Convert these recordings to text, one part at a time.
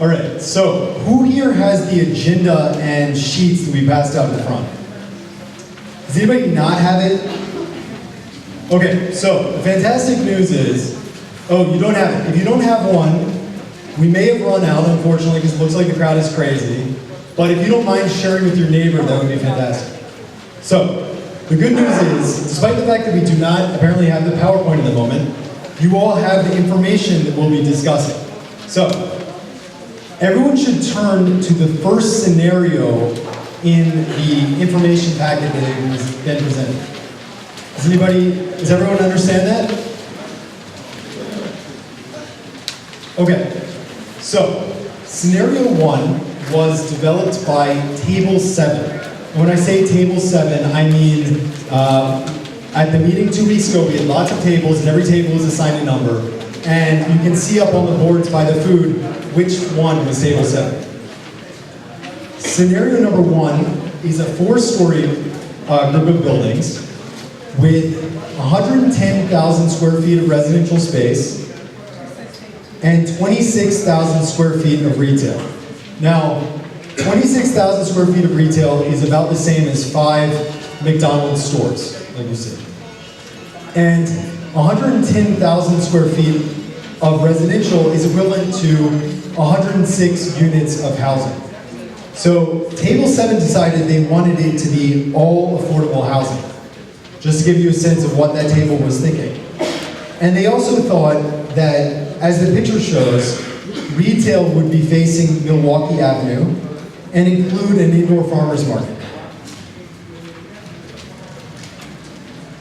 All right, so who here has the agenda and sheets that we passed out in front? Does anybody not have it? Okay, so the fantastic news is, oh, you don't have it. If you don't have one, we may have run out, unfortunately, because it looks like the crowd is crazy. But if you don't mind sharing with your neighbor, that would be fantastic. So, the good news is, despite the fact that we do not apparently have the PowerPoint at the moment, you all have the information that we'll be discussing. So, everyone should turn to the first scenario in the information packet that has been presented. Does everyone understand that? Okay, so scenario 1 was developed by Table 7. And when I say Table 7, I mean at the meeting 2 weeks ago, we had lots of tables, and every table was assigned a number. And you can see up on the boards by the food which one was Table 7. Scenario number 1 is a 4-story group of buildings with 110,000 square feet of residential space and 26,000 square feet of retail. Now, 26,000 square feet of retail is about the same as 5 McDonald's stores, like you see. And 110,000 square feet of residential is equivalent to 106 units of housing. So Table 7 decided they wanted it to be all affordable housing, just to give you a sense of what that table was thinking. And they also thought that, as the picture shows, retail would be facing Milwaukee Avenue and include an indoor farmer's market.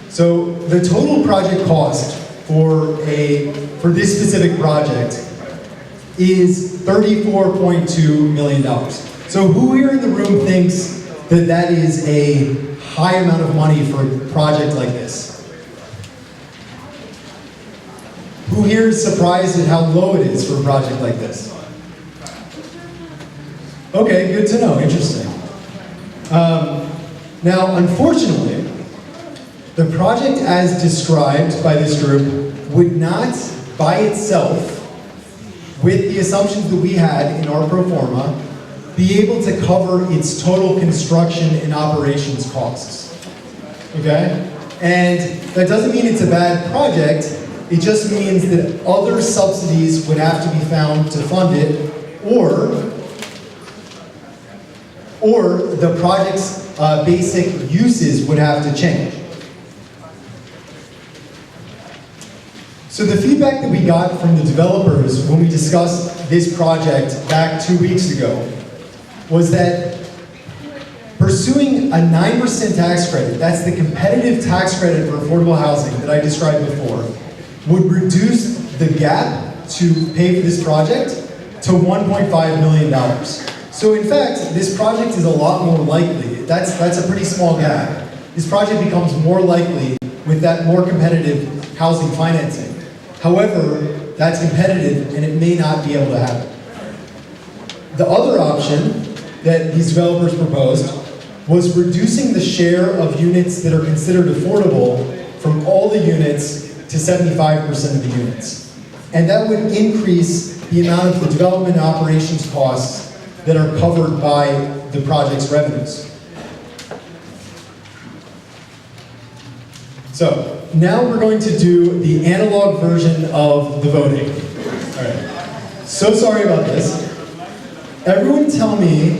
So the total project cost for this specific project is $34.2 million. So who here in the room thinks that that is a high amount of money for a project like this? Who here is surprised at how low it is for a project like this? Okay, good to know, interesting. Now, unfortunately, the project as described by this group would not, by itself, with the assumptions that we had in our pro forma, be able to cover its total construction and operations costs. Okay? And that doesn't mean it's a bad project, it just means that other subsidies would have to be found to fund it, or the project's basic uses would have to change. So the feedback that we got from the developers when we discussed this project back 2 weeks ago was that pursuing a 9% tax credit, that's the competitive tax credit for affordable housing that I described before, would reduce the gap to pay for this project to $1.5 million. So in fact, this project is a lot more likely. That's a pretty small gap. This project becomes more likely with that more competitive housing financing. However, that's competitive and it may not be able to happen. The other option that these developers proposed was reducing the share of units that are considered affordable from all the units to 75% of the units. And that would increase the amount of the development and operations costs that are covered by the project's revenues. So, now we're going to do the analog version of the voting. All right. So sorry about this. Everyone tell me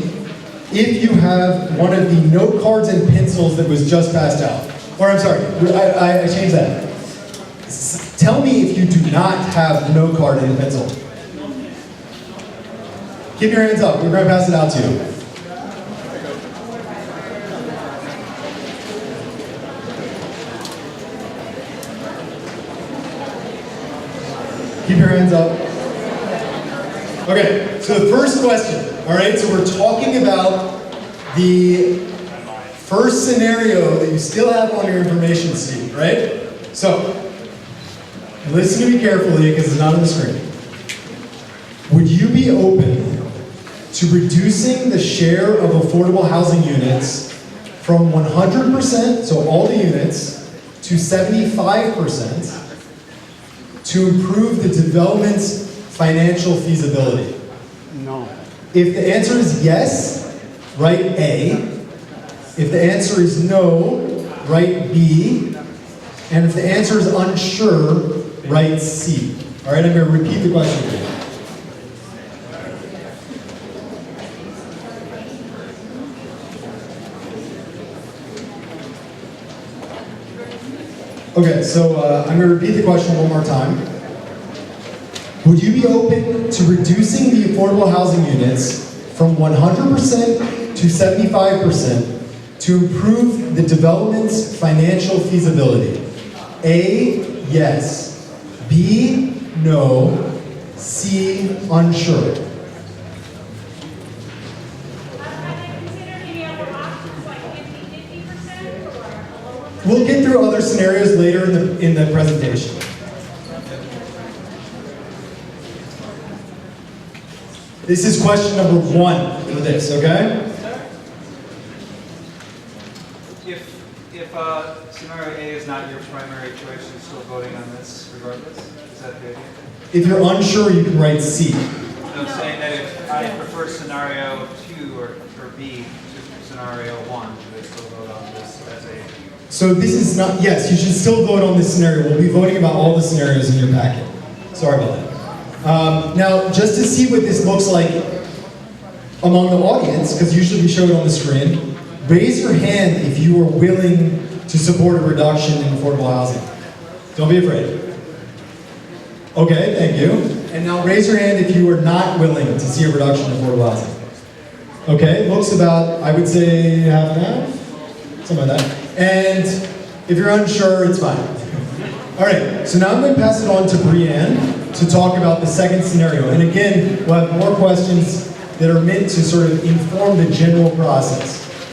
if you have one of the note cards and pencils that was just passed out. Or I'm sorry, I changed that. Tell me if you do not have the note card and the pencil. Keep your hands up, we're going to pass it out to you. Keep your hands up. Okay, so the first question, all right, so we're talking about the first scenario that you still have on your information sheet, right? So, listen to me carefully because it's not on the screen. Would you be open to reducing the share of affordable housing units from 100%, so all the units, to 75%, to improve the development's financial feasibility? No. If the answer is yes, write A. If the answer is no, write B. And if the answer is unsure, write C. All right, I'm going to repeat the question again. Okay, so I'm going to repeat the question one more time. Would you be open to reducing the affordable housing units from 100% to 75% to improve the development's financial feasibility? A, yes. B, no. C, unsure. We'll get through other scenarios later in the presentation. This is question number 1 for this, okay? If scenario A is not your primary choice, you're still voting on this regardless? Is that the idea? If you're unsure, you can write C. I'm saying that if I prefer scenario 2 or B to scenario 1, should I still vote on this as a... So this is not, yes, you should still vote on this scenario. We'll be voting about all the scenarios in your packet. Sorry about that. Now, just to see what this looks like among the audience, because usually we show it on the screen, raise your hand if you are willing to support a reduction in affordable housing. Don't be afraid. Okay, thank you. And now raise your hand if you are not willing to see a reduction in affordable housing. Okay, looks about, I would say, half and half, something like that. And if you're unsure, it's fine. All right, so now I'm going to pass it on to Brianne to talk about the second scenario. And again, we'll have more questions that are meant to sort of inform the general process.